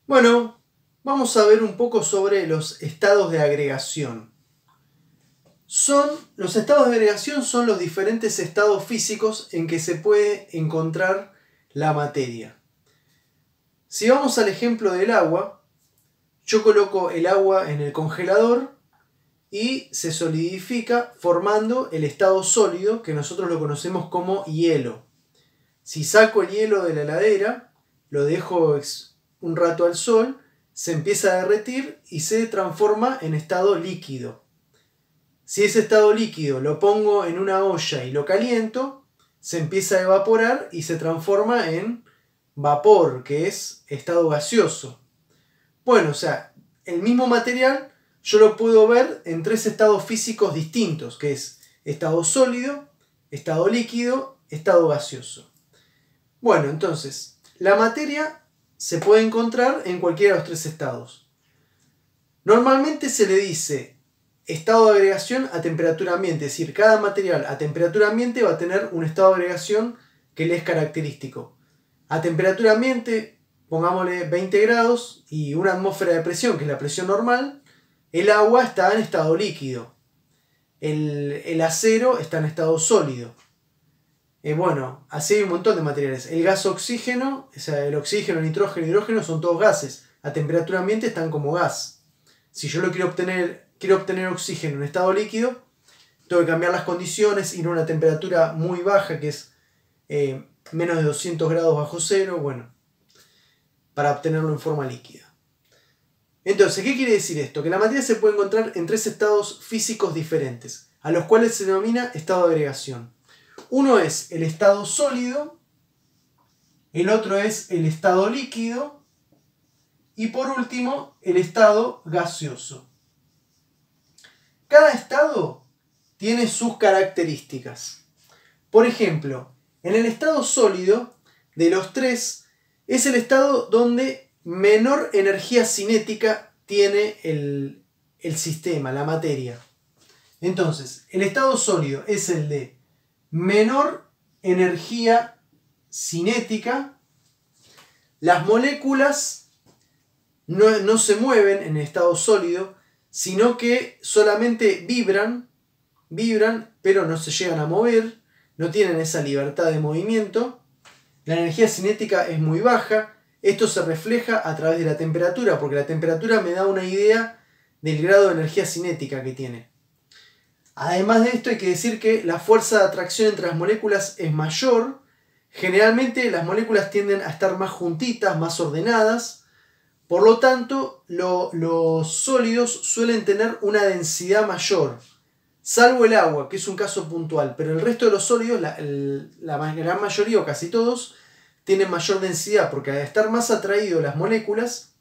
Bueno, vamos a ver un poco sobre los estados de agregación. Los estados de agregación son los diferentes estados físicos en que se puede encontrar la materia. Si vamos al ejemplo del agua, yo coloco el agua en el congelador y se solidifica formando el estado sólido que nosotros lo conocemos como hielo. Si saco el hielo de la heladera, lo dejo un rato al sol, se empieza a derretir y se transforma en estado líquido. Si ese estado líquido lo pongo en una olla y lo caliento, se empieza a evaporar y se transforma en vapor, que es estado gaseoso. Bueno, o sea, el mismo material yo lo puedo ver en tres estados físicos distintos, que es estado sólido, estado líquido, estado gaseoso. Bueno, entonces, la materia se puede encontrar en cualquiera de los tres estados. Normalmente se le dice estado de agregación a temperatura ambiente, es decir, cada material a temperatura ambiente va a tener un estado de agregación que le es característico. A temperatura ambiente, pongámosle 20 grados y una atmósfera de presión, que es la presión normal, el agua está en estado líquido. El acero está en estado sólido. Bueno, así hay un montón de materiales. El gas oxígeno, o sea, el oxígeno, el nitrógeno y el hidrógeno son todos gases. A temperatura ambiente están como gas. Si yo quiero obtener oxígeno en estado líquido, tengo que cambiar las condiciones, ir a una temperatura muy baja, que es menos de 200 grados bajo cero, bueno, para obtenerlo en forma líquida. Entonces, ¿qué quiere decir esto? Que la materia se puede encontrar en tres estados físicos diferentes, a los cuales se denomina estado de agregación. Uno es el estado sólido, el otro es el estado líquido y por último el estado gaseoso. Cada estado tiene sus características. Por ejemplo, en el estado sólido, de los tres, es el estado donde menor energía cinética tiene el sistema, la materia. Entonces, el estado sólido es el de menor energía cinética. Las moléculas no se mueven en el estado sólido, sino que solamente vibran, pero no se llegan a mover, no tienen esa libertad de movimiento. La energía cinética es muy baja. Esto se refleja a través de la temperatura, porque la temperatura me da una idea del grado de energía cinética que tiene. Además de esto hay que decir que la fuerza de atracción entre las moléculas es mayor. Generalmente las moléculas tienden a estar más juntitas, más ordenadas. Por lo tanto, los sólidos suelen tener una densidad mayor. Salvo el agua, que es un caso puntual. Pero el resto de los sólidos, la gran mayoría o casi todos, tienen mayor densidad. Porque al estar más atraídas las moléculas,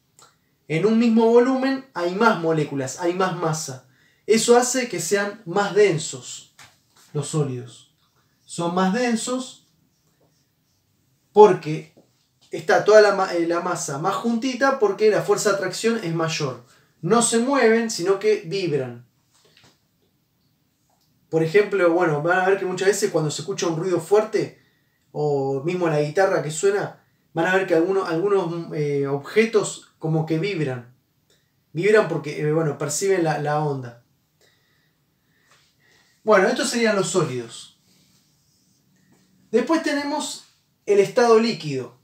en un mismo volumen hay más moléculas, hay más masa. Eso hace que sean más densos los sólidos. Son más densos porque está toda la masa más juntita, porque la fuerza de atracción es mayor. No se mueven, sino que vibran. Por ejemplo, bueno, van a ver que muchas veces cuando se escucha un ruido fuerte, o mismo la guitarra que suena, van a ver que algunos objetos como que vibran. Vibran porque bueno, perciben la onda. Bueno, estos serían los sólidos. Después tenemos el estado líquido.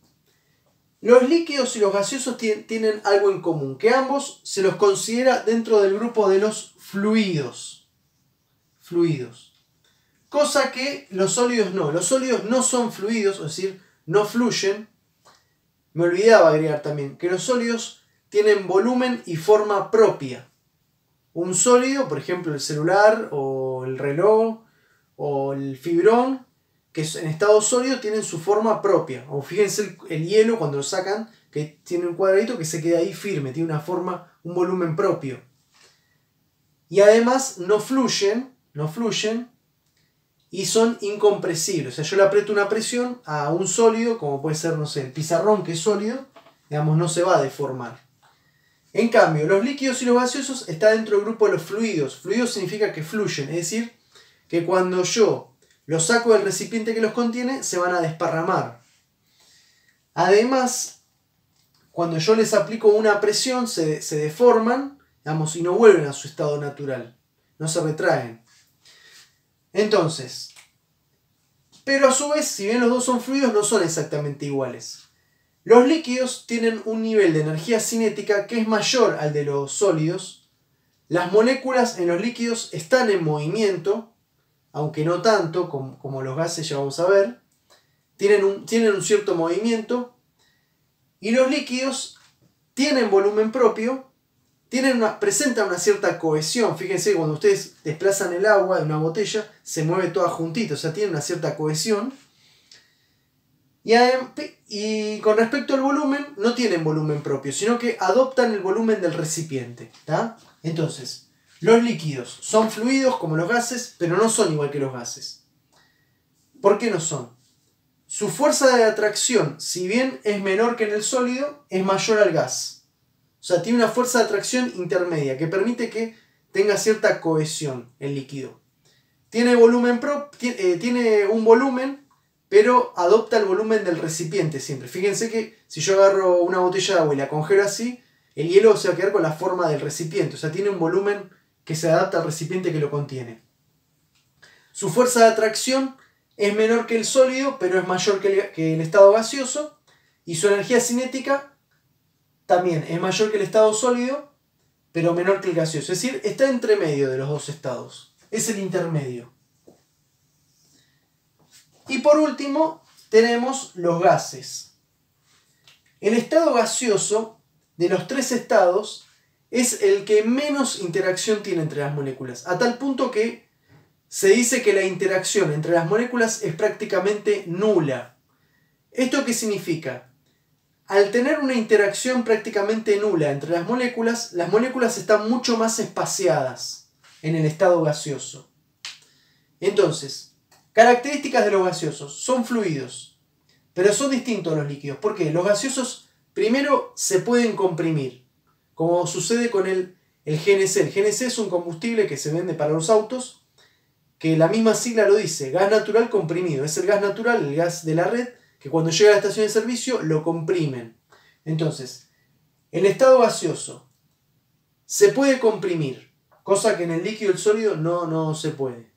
Los líquidos y los gaseosos tienen algo en común, que ambos se los considera dentro del grupo de los fluidos. Cosa que los sólidos no. Los sólidos no son fluidos, es decir, no fluyen. Me olvidaba agregar también que los sólidos tienen volumen y forma propia. Un sólido, por ejemplo el celular o el reloj o el fibrón, que en estado sólido tienen su forma propia. O fíjense el hielo cuando lo sacan, que tiene un cuadradito que se queda ahí firme, tiene una forma, un volumen propio. Y además no fluyen y son incompresibles. O sea, yo le aprieto una presión a un sólido, como puede ser, no sé, el pizarrón, que es sólido, digamos, no se va a deformar. En cambio, los líquidos y los gaseosos están dentro del grupo de los fluidos. Fluidos significa que fluyen, es decir, que cuando yo los saco del recipiente que los contiene, se van a desparramar. Además, cuando yo les aplico una presión se deforman, digamos, y no vuelven a su estado natural, no se retraen. Entonces, pero a su vez, si bien los dos son fluidos, no son exactamente iguales. Los líquidos tienen un nivel de energía cinética que es mayor al de los sólidos. Las moléculas en los líquidos están en movimiento, aunque no tanto como los gases, ya vamos a ver. Tienen un cierto movimiento. Y los líquidos tienen volumen propio, presentan una cierta cohesión. Fíjense, cuando ustedes desplazan el agua de una botella, se mueve toda juntita, o sea, tiene una cierta cohesión. Y con respecto al volumen, no tienen volumen propio, sino que adoptan el volumen del recipiente. ¿Tá? Entonces, los líquidos son fluidos como los gases, pero no son igual que los gases. ¿Por qué no son? Su fuerza de atracción, si bien es menor que en el sólido, es mayor al gas. O sea, tiene una fuerza de atracción intermedia que permite que tenga cierta cohesión el líquido. Tiene un volumen, pero adopta el volumen del recipiente siempre. Fíjense que si yo agarro una botella de agua y la congelo así, el hielo se va a quedar con la forma del recipiente. O sea, tiene un volumen que se adapta al recipiente que lo contiene. Su fuerza de atracción es menor que el sólido, pero es mayor que el estado gaseoso. Y su energía cinética también es mayor que el estado sólido, pero menor que el gaseoso. Es decir, está entre medio de los dos estados. Es el intermedio. Y por último, tenemos los gases. El estado gaseoso, de los tres estados, es el que menos interacción tiene entre las moléculas. A tal punto que se dice que la interacción entre las moléculas es prácticamente nula. ¿Esto qué significa? Al tener una interacción prácticamente nula entre las moléculas están mucho más espaciadas en el estado gaseoso. Entonces, características de los gaseosos. Son fluidos, pero son distintos a los líquidos. ¿Por qué? Los gaseosos primero se pueden comprimir, como sucede con el GNC. El GNC es un combustible que se vende para los autos, que la misma sigla lo dice, gas natural comprimido. Es el gas natural, el gas de la red, que cuando llega a la estación de servicio lo comprimen. Entonces, el estado gaseoso se puede comprimir, cosa que en el líquido y el sólido no se puede.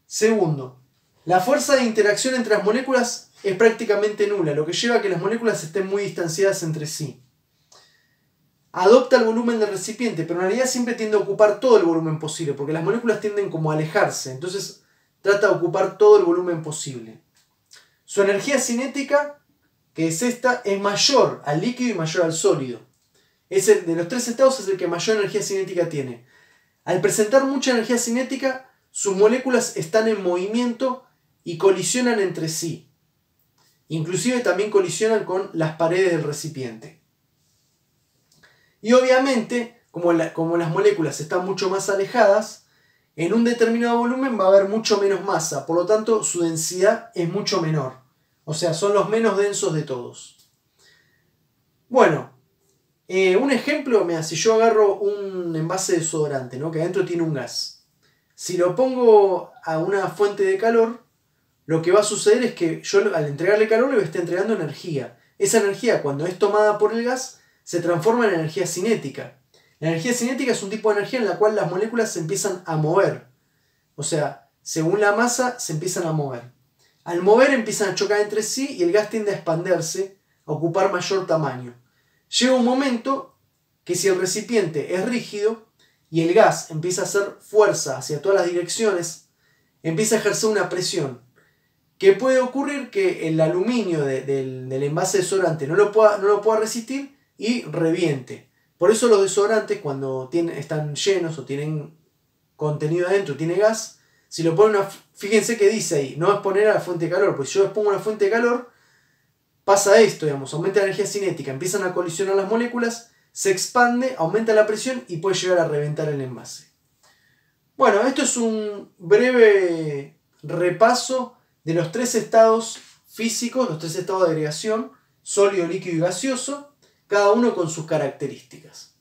Segundo, la fuerza de interacción entre las moléculas es prácticamente nula, lo que lleva a que las moléculas estén muy distanciadas entre sí. Adopta el volumen del recipiente, pero en realidad siempre tiende a ocupar todo el volumen posible, porque las moléculas tienden como a alejarse, entonces trata de ocupar todo el volumen posible. Su energía cinética, que es esta, es mayor al líquido y mayor al sólido. De los tres estados es el que mayor energía cinética tiene. Al presentar mucha energía cinética, sus moléculas están en movimiento y colisionan entre sí. Inclusive también colisionan con las paredes del recipiente. Y obviamente, como las moléculas están mucho más alejadas, en un determinado volumen va a haber mucho menos masa, por lo tanto su densidad es mucho menor. O sea, son los menos densos de todos. Bueno, un ejemplo, mira, si yo agarro un envase de desodorante, ¿no? Que adentro tiene un gas. Si lo pongo a una fuente de calor, lo que va a suceder es que yo al entregarle calor le voy a estar entregando energía. Esa energía, cuando es tomada por el gas, se transforma en energía cinética. La energía cinética es un tipo de energía en la cual las moléculas se empiezan a mover. O sea, según la masa se empiezan a mover. Al mover empiezan a chocar entre sí y el gas tiende a expandirse, a ocupar mayor tamaño. Llega un momento que si el recipiente es rígido y el gas empieza a hacer fuerza hacia todas las direcciones, empieza a ejercer una presión. Que puede ocurrir que el aluminio del envase de desodorante no lo pueda resistir y reviente. Por eso los desodorantes, cuando están llenos o tienen contenido adentro, tiene gas, si lo ponen fíjense que dice ahí, no exponer a la fuente de calor, pues si yo expongo a una fuente de calor, pasa esto, digamos, aumenta la energía cinética, empiezan a colisionar las moléculas, se expande, aumenta la presión y puede llegar a reventar el envase. Bueno, esto es un breve repaso de los tres estados físicos, los tres estados de agregación, sólido, líquido y gaseoso, cada uno con sus características.